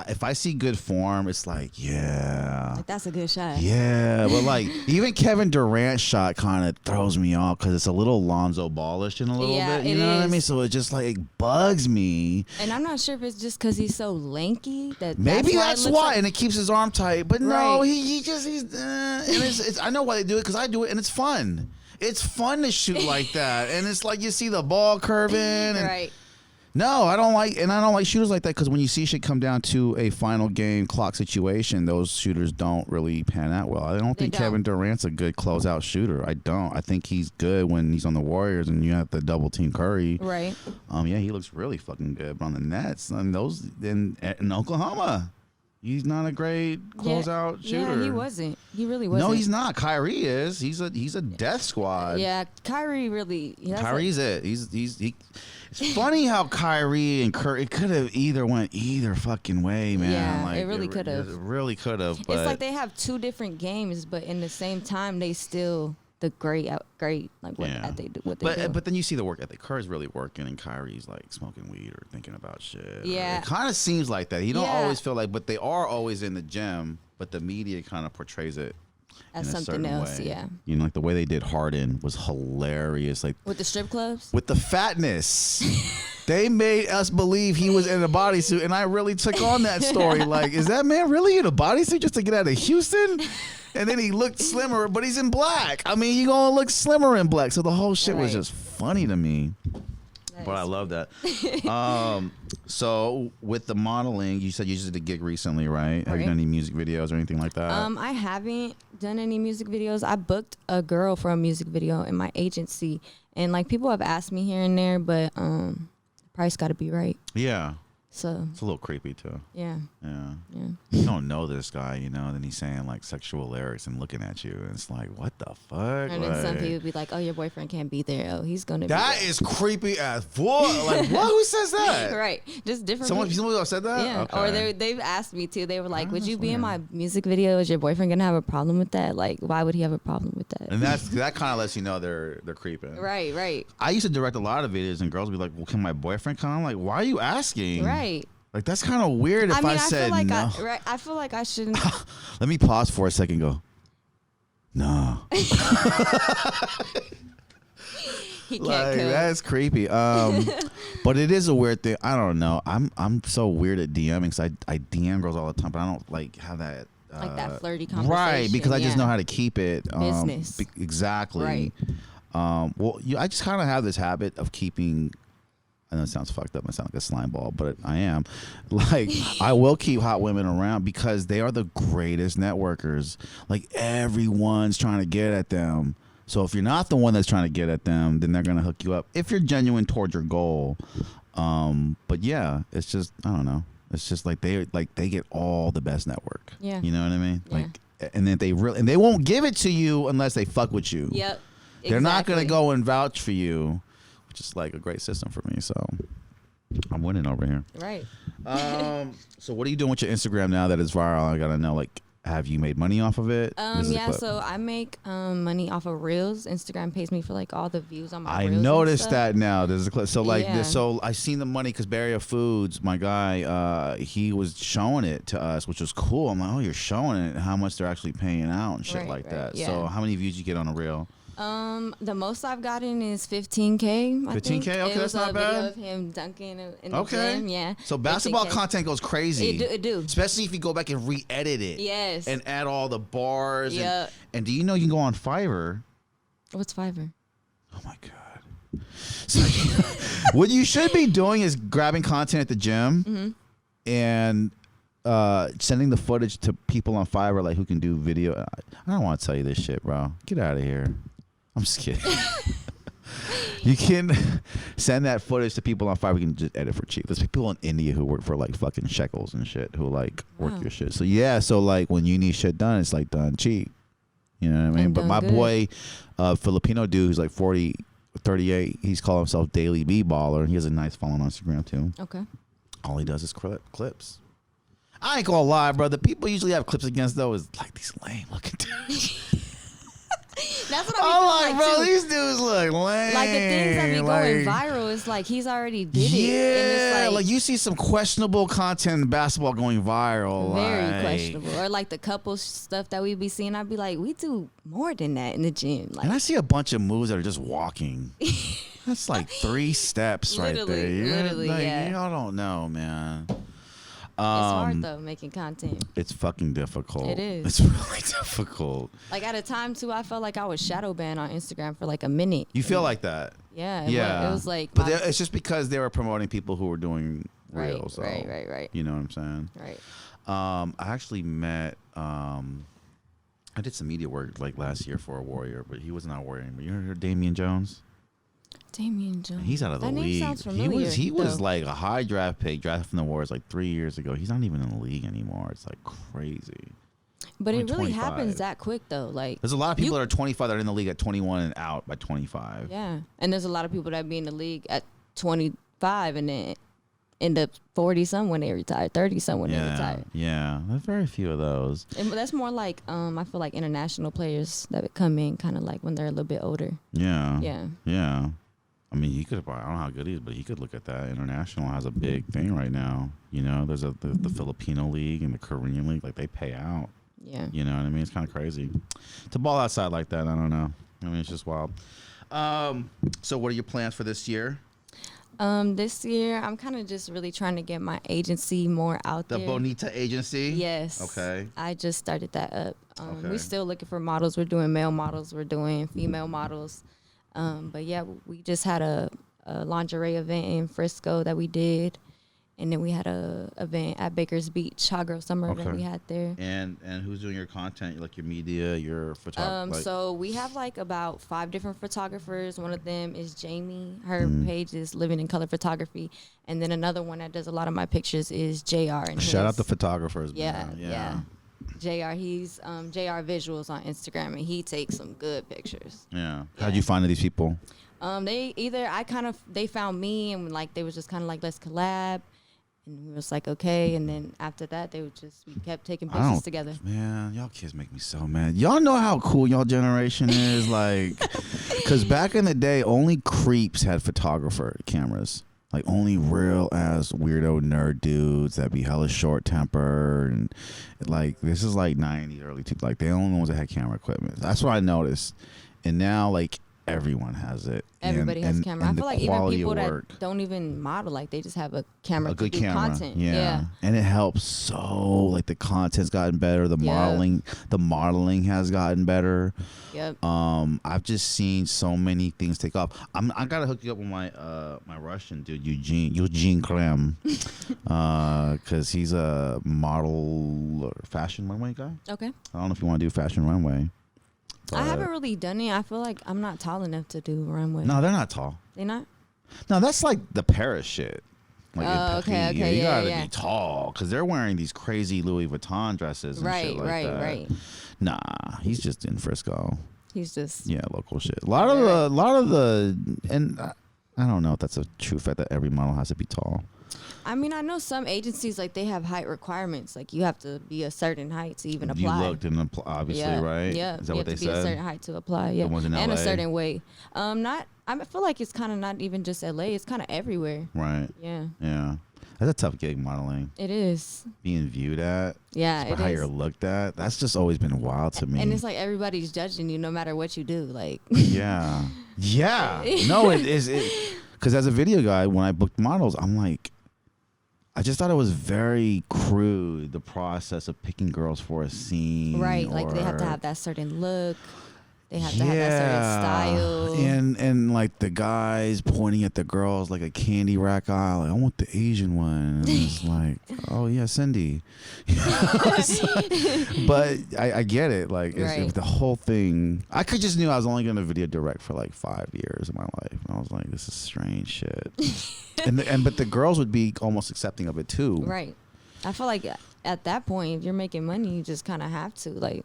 Speaker 1: if I see good form, it's like yeah.
Speaker 2: Like that's a good shot.
Speaker 1: Yeah, but like even Kevin Durant's shot kind of throws me off because it's a little Lonzo Ballish in a little
Speaker 2: Yeah,
Speaker 1: bit. You
Speaker 2: it
Speaker 1: know what I
Speaker 2: is.
Speaker 1: mean? So it just like bugs me.
Speaker 2: And I'm not sure if it's just because he's so lanky that
Speaker 1: Maybe that's
Speaker 2: it looks
Speaker 1: why,
Speaker 2: like-
Speaker 1: and it keeps his arm tight. But no,
Speaker 2: Right.
Speaker 1: he's and it's I know why they do it because I do it, and it's fun. It's fun to shoot like that, and it's like you see the ball curving. And
Speaker 2: right.
Speaker 1: No, I don't like shooters like that because when you see shit come down to a final game clock situation, those shooters don't really pan out well. I don't think
Speaker 2: don't.
Speaker 1: Kevin Durant's a good closeout shooter. I don't. I think he's good when he's on the Warriors and you have to double team Curry.
Speaker 2: Right.
Speaker 1: Yeah, he looks really fucking good. But on the Nets and those in Oklahoma, he's not a great closeout shooter.
Speaker 2: Yeah, he wasn't. He really wasn't.
Speaker 1: No, he's not. Kyrie is. He's a death squad.
Speaker 2: Yeah, Kyrie really. That's
Speaker 1: Kyrie's it. He. It's funny how Kyrie and Curry it could have either went either fucking way, man.
Speaker 2: Yeah,
Speaker 1: like,
Speaker 2: it really could have.
Speaker 1: It really could have. But
Speaker 2: It's like they have two different games, but in the same time, they still the great like what
Speaker 1: Yeah.
Speaker 2: they do. What they do.
Speaker 1: But then you see the work ethic. Curry's really working, and Kyrie's like smoking weed or thinking about shit.
Speaker 2: Yeah.
Speaker 1: It kind of seems like that. He don't
Speaker 2: Yeah.
Speaker 1: always feel like, but they are always in the gym. But the media kind of portrays it
Speaker 2: As
Speaker 1: in a
Speaker 2: something
Speaker 1: certain
Speaker 2: else,
Speaker 1: way.
Speaker 2: yeah.
Speaker 1: You know, like the way they did Harden was hilarious. Like
Speaker 2: With the strip clubs.
Speaker 1: with the fatness. They made us believe he was in a bodysuit, and I really took on that story. Like, is that man really in a bodysuit just to get out of Houston? And then he looked slimmer, but he's in black. I mean, you gonna look slimmer in black. So the whole shit was
Speaker 2: Right.
Speaker 1: just funny to me. But I love that. So with the modeling, you said you just did a gig recently, right? Have you done any music videos or anything like that?
Speaker 2: I haven't done any music videos. I booked a girl for a music video in my agency, and like people have asked me here and there, but the price got to be right.
Speaker 1: Yeah.
Speaker 2: So
Speaker 1: It's a little creepy too.
Speaker 2: yeah.
Speaker 1: Yeah.
Speaker 2: Yeah.
Speaker 1: You don't know this guy, you know, and then he's saying like sexual lyrics and looking at you, and it's like, what the fuck?
Speaker 2: And then some
Speaker 1: Like,
Speaker 2: people be like, "Oh, your boyfriend can't be there. Oh, he's gonna
Speaker 1: that
Speaker 2: be
Speaker 1: is creepy as fuck. Like, what? Who says that?
Speaker 2: there." Right. Just different.
Speaker 1: Someone
Speaker 2: people.
Speaker 1: else said that?
Speaker 2: Yeah.
Speaker 1: Okay.
Speaker 2: Or they've asked me too. They were like,
Speaker 1: Oh,
Speaker 2: "Would you
Speaker 1: that's
Speaker 2: be in
Speaker 1: weird.
Speaker 2: my music video? Is your boyfriend gonna have a problem with that? Like, why would he have a problem with that?"
Speaker 1: And that kind of lets you know they're creeping.
Speaker 2: Right. Right.
Speaker 1: I used to direct a lot of videos, and girls would be like, "Well, can my boyfriend come?" I'm like, "Why are you asking?"
Speaker 2: Right.
Speaker 1: Like that's kind of weird. If I, said
Speaker 2: feel like
Speaker 1: no,
Speaker 2: I feel like I shouldn't.
Speaker 1: let me pause for a second. And go, no.
Speaker 2: He can't
Speaker 1: Like
Speaker 2: come.
Speaker 1: that's creepy. But it is a weird thing. I don't know. I'm so weird at DMing because I DM girls all the time, but I don't like have that.
Speaker 2: Like that flirty conversation.
Speaker 1: Right, because I just
Speaker 2: yeah.
Speaker 1: know how to keep it.
Speaker 2: Business.
Speaker 1: Exactly.
Speaker 2: Right.
Speaker 1: Well, I just kind of have this habit of keeping. I know it sounds fucked up. I sound like a slime ball, but I am. Like, I will keep hot women around because they are the greatest networkers. Like, everyone's trying to get at them. So if you're not the one that's trying to get at them, then they're going to hook you up if you're genuine toward your goal. But yeah, it's just, I don't know. It's just like they get all the best network.
Speaker 2: Yeah.
Speaker 1: You know what I mean?
Speaker 2: Yeah.
Speaker 1: Like, and then they won't give it to you unless they fuck with you.
Speaker 2: Yep.
Speaker 1: They're not going to
Speaker 2: exactly.
Speaker 1: go and vouch for you, which is like a great system for me. So I'm winning over here.
Speaker 2: Right.
Speaker 1: So what are you doing with your Instagram now that it's viral? I got to know, like, have you made money off of it? This is a
Speaker 2: Yeah,
Speaker 1: clip.
Speaker 2: so I make money off of Reels. Instagram pays me for like all the views on my
Speaker 1: I
Speaker 2: Reels and
Speaker 1: noticed
Speaker 2: stuff.
Speaker 1: that now. There's a clip. So like,
Speaker 2: Yeah.
Speaker 1: so I seen the money because Barrier Foods, my guy, he was showing it to us, which was cool. I'm like, oh, you're showing it. How much they're actually paying out and shit
Speaker 2: Right,
Speaker 1: like
Speaker 2: right,
Speaker 1: that.
Speaker 2: yeah.
Speaker 1: So how many views you get on a reel?
Speaker 2: The most I've gotten is 15K. I
Speaker 1: 15K?
Speaker 2: think.
Speaker 1: Okay,
Speaker 2: it
Speaker 1: that's
Speaker 2: was
Speaker 1: not
Speaker 2: a
Speaker 1: bad.
Speaker 2: video of him dunking in the
Speaker 1: Okay.
Speaker 2: gym. Yeah.
Speaker 1: So basketball
Speaker 2: 15K.
Speaker 1: content goes crazy.
Speaker 2: It do.
Speaker 1: Especially if you go back and re-edit it.
Speaker 2: Yes.
Speaker 1: And add all the bars.
Speaker 2: Yeah.
Speaker 1: And do you know you can go on Fiverr?
Speaker 2: What's Fiverr?
Speaker 1: Oh my God. So what you should be doing is grabbing content at the gym and sending the footage to people on Fiverr, like who can do video. I don't want to tell you this shit, bro. Get out of here. I'm just kidding. You can send that footage to people on Fiverr. You can just edit for cheap. There's people in India who work for like fucking shekels and shit who like work
Speaker 2: Wow.
Speaker 1: your shit. So yeah, so like when you need shit done, it's like done cheap. You know what I mean?
Speaker 2: And
Speaker 1: But
Speaker 2: done
Speaker 1: my
Speaker 2: good.
Speaker 1: boy, Filipino dude who's like 40, 38, he's called himself Daily B Baller. He has a nice following on Instagram too.
Speaker 2: Okay.
Speaker 1: All he does is clips. I ain't gonna lie, bro. The people usually have clips against though is like these lame looking dudes.
Speaker 2: That's what
Speaker 1: I'm like,
Speaker 2: I'm
Speaker 1: bro,
Speaker 2: too.
Speaker 1: these dudes look lame.
Speaker 2: Like the things that be going
Speaker 1: like-
Speaker 2: viral is like he's already did it.
Speaker 1: Yeah,
Speaker 2: And it's
Speaker 1: like you see some questionable content in basketball going viral.
Speaker 2: very
Speaker 1: like,
Speaker 2: questionable. Or like the couple stuff that we be seeing, I'd be like, we do more than that in the gym. Like
Speaker 1: And I see a bunch of moves that are just walking. That's like 3 steps right there.
Speaker 2: Literally, literally,
Speaker 1: like,
Speaker 2: yeah.
Speaker 1: Y'all don't know, man.
Speaker 2: it's hard though making content.
Speaker 1: It's fucking difficult.
Speaker 2: It is.
Speaker 1: It's really difficult.
Speaker 2: Like at a time too, I felt like I was shadow banned on Instagram for like a minute.
Speaker 1: You feel like that?
Speaker 2: Yeah.
Speaker 1: Yeah.
Speaker 2: It was like
Speaker 1: but
Speaker 2: my-
Speaker 1: it's just because they were promoting people who were doing
Speaker 2: right,
Speaker 1: reels. So,
Speaker 2: right.
Speaker 1: You know what I'm saying?
Speaker 2: Right.
Speaker 1: I actually met. I did some media work like last year for a Warrior, but he was not a Warrior anymore. You heard Damian Jones?
Speaker 2: Damian Jones.
Speaker 1: He's out of the
Speaker 2: that name
Speaker 1: league.
Speaker 2: sounds familiar,
Speaker 1: He was
Speaker 2: though.
Speaker 1: like a high draft pick, drafted from the Warriors like 3 years ago. He's not even in the league anymore. It's like crazy.
Speaker 2: But it
Speaker 1: only
Speaker 2: really
Speaker 1: 25.
Speaker 2: happens that quick though. Like
Speaker 1: There's a lot of people
Speaker 2: You-
Speaker 1: that are 25 that are in the league at 21 and out by 25.
Speaker 2: yeah, and there's a lot of people that be in the league at 25 and then end up 40 some when they retire, 30 some when they
Speaker 1: Yeah,
Speaker 2: retire.
Speaker 1: yeah. There's very few of those.
Speaker 2: And that's more like I feel like international players that would come in kind of like when they're a little bit older.
Speaker 1: Yeah.
Speaker 2: Yeah.
Speaker 1: Yeah. I mean, he could. I don't know how good he is, but he could look at that. International has a big thing right now. You know, there's the Filipino league and the Korean league. Like they pay out.
Speaker 2: Yeah.
Speaker 1: You know what I mean? It's kind of crazy to ball outside like that. I don't know. I mean, it's just wild. So, what are your plans for this year?
Speaker 2: This year I'm kind of just really trying to get my agency more out
Speaker 1: The
Speaker 2: there.
Speaker 1: Bonita Agency.
Speaker 2: Yes.
Speaker 1: Okay.
Speaker 2: I just started that up.
Speaker 1: Okay.
Speaker 2: We're still looking for models. We're doing male models. We're doing female models. But yeah, we just had a a lingerie event in Frisco that we did. And then we had a event at Baker's Beach, Hot Girl Summer event we had there.
Speaker 1: And who's doing your content, like your media, your photography?
Speaker 2: So we have like about 5 different photographers. One of them is Jamie. Her page is Living in Color Photography. And then another one that does a lot of my pictures is JR. And
Speaker 1: Shout out the photographers.
Speaker 2: Yeah,
Speaker 1: man.
Speaker 2: yeah. JR, he's JR Visuals on Instagram, and he takes some good pictures.
Speaker 1: Yeah. How'd you find these people?
Speaker 2: They found me, and like they was just kind of like, let's collab. And we was like, okay. And then after that, we kept taking pictures together.
Speaker 1: Man, y'all kids make me so mad. Y'all know how cool y'all generation is? Like, because back in the day, only creeps had photographer cameras. Like, only real ass weirdo nerd dudes that be hella short tempered. And, like, this is like 90s, early 2000s. Like, they only ones that had camera equipment. That's what I noticed. And now, like, everyone has it.
Speaker 2: Everybody has a camera. I feel like even people
Speaker 1: that
Speaker 2: don't even model, like they just have a camera
Speaker 1: a good
Speaker 2: to do
Speaker 1: camera.
Speaker 2: content.
Speaker 1: Yeah. And it helps so, like the content's gotten better, the modeling has gotten better.
Speaker 2: Yep.
Speaker 1: I've just seen so many things take off. I gotta hook you up with my my Russian dude, Eugene Krem. Cause he's a model fashion runway guy.
Speaker 2: Okay.
Speaker 1: I don't know if you want to do fashion runway.
Speaker 2: I haven't really done it. I feel like I'm not tall enough to do runway.
Speaker 1: No, they're not tall.
Speaker 2: They not?
Speaker 1: No, that's like the Paris shit. Like
Speaker 2: okay,
Speaker 1: you gotta
Speaker 2: yeah.
Speaker 1: be tall because they're wearing these crazy Louis Vuitton dresses and shit like that.
Speaker 2: Right.
Speaker 1: Nah, he's just in Frisco.
Speaker 2: He's just
Speaker 1: Local shit. A lot of the, and I don't know if that's a true fact that every model has to be tall.
Speaker 2: I mean, I know some agencies, like, they have height requirements. Like, you have to be a certain height to even apply.
Speaker 1: You looked and obviously, right?
Speaker 2: Yeah.
Speaker 1: Is that what they said?
Speaker 2: You have to be a certain height to apply, yeah.
Speaker 1: The ones in
Speaker 2: and
Speaker 1: LA?
Speaker 2: a certain weight. I feel like it's kind of not even just LA. It's kind of everywhere.
Speaker 1: Right.
Speaker 2: Yeah.
Speaker 1: Yeah. That's a tough gig, modeling.
Speaker 2: It is.
Speaker 1: Being viewed at.
Speaker 2: Yeah, it
Speaker 1: how
Speaker 2: is.
Speaker 1: you're looked at. That's just always been wild to me.
Speaker 2: And it's like everybody's judging you no matter what you do. Like.
Speaker 1: Yeah. Yeah. No, it is. Because as a video guy, when I booked models, I'm like, I just thought it was very crude, the process of picking girls for a scene.
Speaker 2: Right, like they have to have that certain look. They have to have that certain style.
Speaker 1: And like the guys pointing at the girls like a candy rack eye, like, I want the Asian one. And it's like, oh yeah, Cindy. But I get it. Like it's the whole thing. I just knew I was only gonna video direct for like 5 years of my life. And I was like, this is strange shit. But the girls would be almost accepting of it too.
Speaker 2: Right. I feel like at that point, if you're making money, you just kind of have to, like.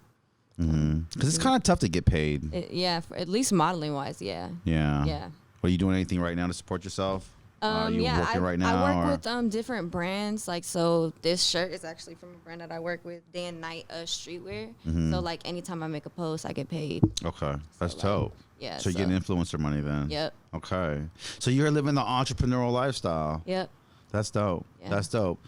Speaker 1: Because it's kind of tough to get paid.
Speaker 2: At least modeling wise, yeah.
Speaker 1: Yeah. Are you doing anything right now to support yourself? Are you working right now?
Speaker 2: I work with different brands. Like, so this shirt is actually from a brand that I work with, Day and Night Streetwear. So like anytime I make a post, I get paid.
Speaker 1: Okay, that's dope.
Speaker 2: Yeah.
Speaker 1: So you're getting influencer money then.
Speaker 2: Yep.
Speaker 1: Okay. So you're living the entrepreneurial lifestyle.
Speaker 2: Yep.
Speaker 1: That's dope.
Speaker 2: Yeah.
Speaker 1: That's dope.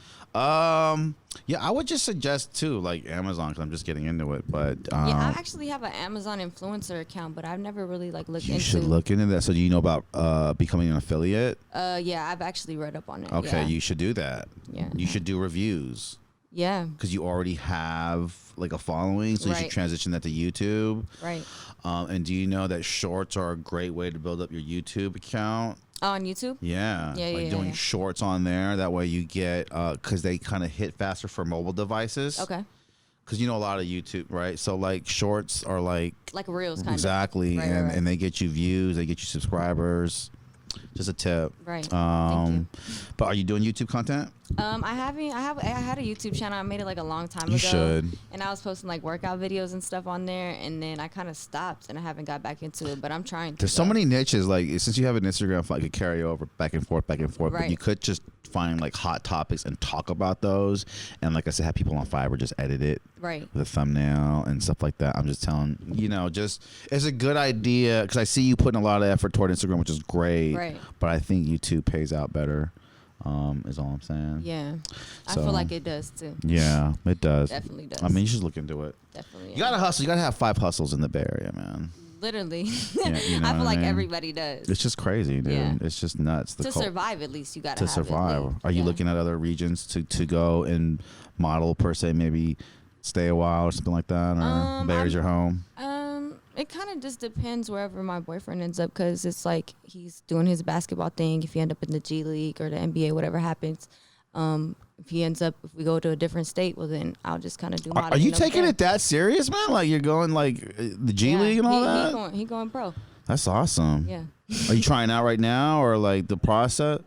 Speaker 1: Yeah, I would just suggest too, like Amazon, because I'm just getting into it. But
Speaker 2: yeah, I actually have an Amazon influencer account, but I've never really like looked into.
Speaker 1: You should look into that. So do you know about becoming an affiliate?
Speaker 2: Yeah, I've actually read up on it.
Speaker 1: Okay,
Speaker 2: yeah.
Speaker 1: you should do that.
Speaker 2: Yeah.
Speaker 1: You should do reviews.
Speaker 2: Yeah.
Speaker 1: Because you already have like a following, so you should transition that to YouTube.
Speaker 2: Right.
Speaker 1: And do you know that shorts are a great way to build up your YouTube account?
Speaker 2: On YouTube?
Speaker 1: Yeah. Like doing shorts on there. That way you get, because they kind of hit faster for mobile devices.
Speaker 2: Okay.
Speaker 1: Because you know a lot of YouTube, right? So like shorts are like
Speaker 2: Reels kind of.
Speaker 1: Exactly. And they get you views, they get you subscribers. Just a tip.
Speaker 2: Right. Thank you.
Speaker 1: But are you doing YouTube content?
Speaker 2: I had a YouTube channel. I made it like a long time ago.
Speaker 1: You should.
Speaker 2: And I was posting like workout videos and stuff on there, and then I kind of stopped and I haven't got back into it, but I'm trying to.
Speaker 1: There's so many niches, like since you have an Instagram, I could carry over back and forth.
Speaker 2: Right.
Speaker 1: But you could just find like hot topics and talk about those. And like I said, have people on Fiverr just edit it.
Speaker 2: Right.
Speaker 1: With a thumbnail and stuff like that. I'm just telling, just it's a good idea because I see you putting a lot of effort toward Instagram, which is great.
Speaker 2: Right.
Speaker 1: But I think YouTube pays out better. Is all I'm saying.
Speaker 2: Yeah.
Speaker 1: So,
Speaker 2: I feel like it does too.
Speaker 1: Yeah, it does.
Speaker 2: Definitely does.
Speaker 1: I mean, you should look into it.
Speaker 2: Definitely.
Speaker 1: You gotta hustle. You gotta have 5 hustles in the Bay Area, man.
Speaker 2: Literally.
Speaker 1: Yeah, you know
Speaker 2: I feel like
Speaker 1: mean?
Speaker 2: everybody does.
Speaker 1: It's just crazy, dude.
Speaker 2: Yeah.
Speaker 1: It's just nuts.
Speaker 2: To survive, at least you gotta
Speaker 1: to
Speaker 2: have
Speaker 1: survive.
Speaker 2: it.
Speaker 1: Are you looking at other regions to go and model per se? Maybe stay a while or something like that, or Bay Area's your home.
Speaker 2: It kind of just depends wherever my boyfriend ends up, because it's like he's doing his basketball thing. If he end up in the G League or the NBA, whatever happens, if we go to a different state, well then I'll just kind of do modeling.
Speaker 1: Are you
Speaker 2: over
Speaker 1: taking
Speaker 2: there.
Speaker 1: it that serious, man? Like you're going like the G League and all that?
Speaker 2: He going pro.
Speaker 1: That's awesome.
Speaker 2: Yeah.
Speaker 1: Are you trying out right now or like the process?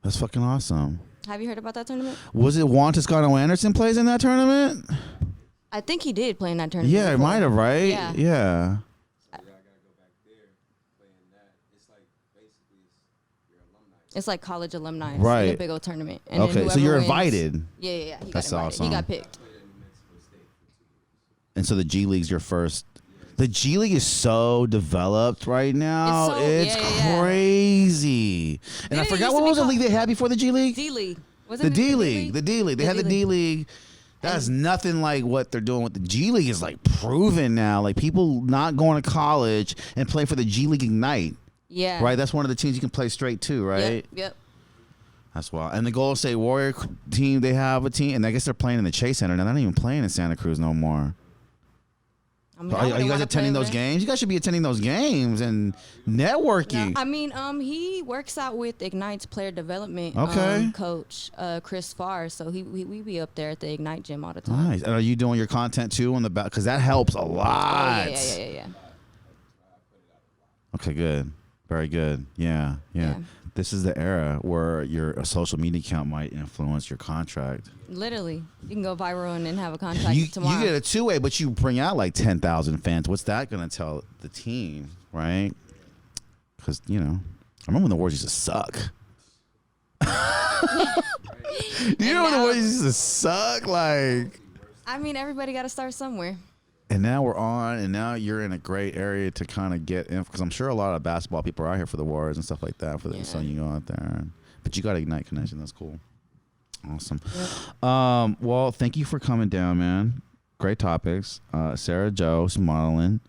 Speaker 1: That's fucking awesome.
Speaker 2: Have you heard about that tournament?
Speaker 1: Was it Juan Toscano Anderson plays in that tournament?
Speaker 2: I think he did play in that tournament.
Speaker 1: Yeah, it
Speaker 2: before.
Speaker 1: might have, right?
Speaker 2: Yeah.
Speaker 1: Yeah.
Speaker 2: It's like college alumni. It's
Speaker 1: Right.
Speaker 2: like a big old tournament. And then
Speaker 1: Okay, so
Speaker 2: whoever
Speaker 1: you're
Speaker 2: wins-
Speaker 1: invited.
Speaker 2: Yeah. He got
Speaker 1: That's
Speaker 2: invited.
Speaker 1: awesome.
Speaker 2: He got picked.
Speaker 1: And so the G League's your first. The G League is so developed right now.
Speaker 2: It's
Speaker 1: It's
Speaker 2: so- yeah.
Speaker 1: crazy. And I
Speaker 2: Didn't it
Speaker 1: forgot
Speaker 2: used
Speaker 1: what
Speaker 2: to be
Speaker 1: was the
Speaker 2: called-
Speaker 1: league they had before the G League?
Speaker 2: D League.
Speaker 1: The D League. The D League. They had the D League. That's nothing like what they're doing with the G League. Is like proven now. Like people not going to college and playing for the G League Ignite.
Speaker 2: Yeah.
Speaker 1: Right. That's one of the teams you can play straight to. Right.
Speaker 2: Yep.
Speaker 1: That's wild. And the Golden State Warrior team, they have a team, and I guess they're playing in the Chase Center. Now they're not even playing in Santa Cruz no more.
Speaker 2: I mean,
Speaker 1: Are you guys attending those games? You guys should be attending those games and networking.
Speaker 2: No, I mean, he works out with Ignite's player development
Speaker 1: Okay.
Speaker 2: coach, Chris Farr. So we be up there at the Ignite gym all the time.
Speaker 1: Nice. And are you doing your content too on the back? Because that helps a lot.
Speaker 2: Oh, yeah.
Speaker 1: Okay, good. Very good. Yeah. This is the era where your social media account might influence your contract.
Speaker 2: Literally, you can go viral and then have a contract
Speaker 1: You
Speaker 2: tomorrow.
Speaker 1: get a two-way, but you bring out like 10,000 fans. What's that going to tell the team, right? Because, I remember when the Warriors used to suck. Do you know when the Warriors used to suck? Like,
Speaker 2: I mean, everybody got to start somewhere.
Speaker 1: and now we're on, and now you're in a great area to kind of get in, because I'm sure a lot of basketball people are out here for the Warriors and stuff like that. So you go out there, but you got Ignite connection. That's cool. Awesome.
Speaker 2: Yep.
Speaker 1: Well, thank you for coming down, man. Great topics. Sarah Joe's modeling.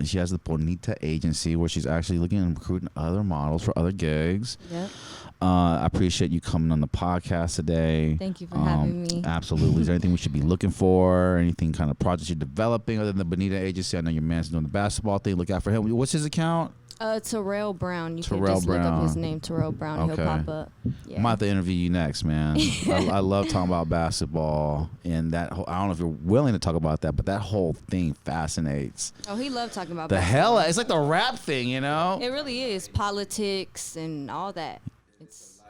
Speaker 1: She has the Bonita agency where she's actually looking and recruiting other models for other gigs.
Speaker 2: Yep.
Speaker 1: I appreciate you coming on the podcast today.
Speaker 2: Thank you for having me.
Speaker 1: Absolutely. Is there anything we should be looking for? Anything kind of projects you're developing other than the Bonita agency? I know your man's doing the basketball thing. Look out for him. What's his account?
Speaker 2: Terrell Brown. You
Speaker 1: Terrell
Speaker 2: can just look up
Speaker 1: Brown.
Speaker 2: his name, Terrell Brown.
Speaker 1: Okay.
Speaker 2: He'll pop up. Yeah.
Speaker 1: I'm about to interview you next, man. I love talking about basketball and that whole, I don't know if you're willing to talk about that, but that whole thing fascinates.
Speaker 2: Oh, he loved talking about
Speaker 1: The
Speaker 2: basketball.
Speaker 1: hell, it's like the rap thing,
Speaker 2: It really is politics and all that. It's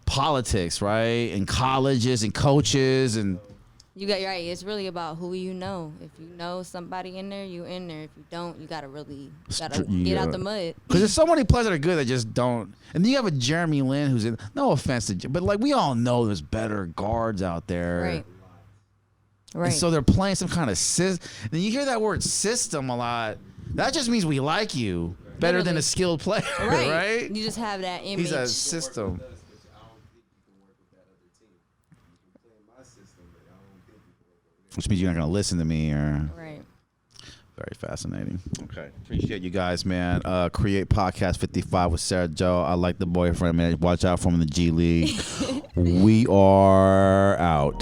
Speaker 1: politics, right? And colleges and coaches and
Speaker 2: you got right. It's really about who you know. If you know somebody in there, you in there. If you don't, you gotta get out the mud.
Speaker 1: because there's so many players that are good that just don't. And then you have a Jeremy Lin who's in. No offense to, but like we all know there's better guards out there.
Speaker 2: Right.
Speaker 1: And
Speaker 2: Right.
Speaker 1: so they're playing some kind of system. And you hear that word system a lot. That just means we like you better than
Speaker 2: Literally.
Speaker 1: a skilled player,
Speaker 2: right.
Speaker 1: right?
Speaker 2: You just have that image.
Speaker 1: He's a system. Which means you're not going to listen to me or.
Speaker 2: Right.
Speaker 1: Very fascinating. Okay. Appreciate you guys, man. Create Podcast 55 with Sarah Joe. I like the boyfriend, man. Watch out for him in the G League. We are out.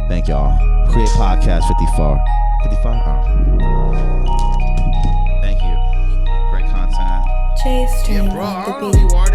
Speaker 1: Thank y'all. Create Podcast 54. 55? Oh. Thank you. Great content.
Speaker 4: Chase
Speaker 1: Yeah,
Speaker 4: Train
Speaker 1: bro. I
Speaker 4: on
Speaker 1: don't
Speaker 4: the
Speaker 1: know
Speaker 4: beat.
Speaker 1: who you are.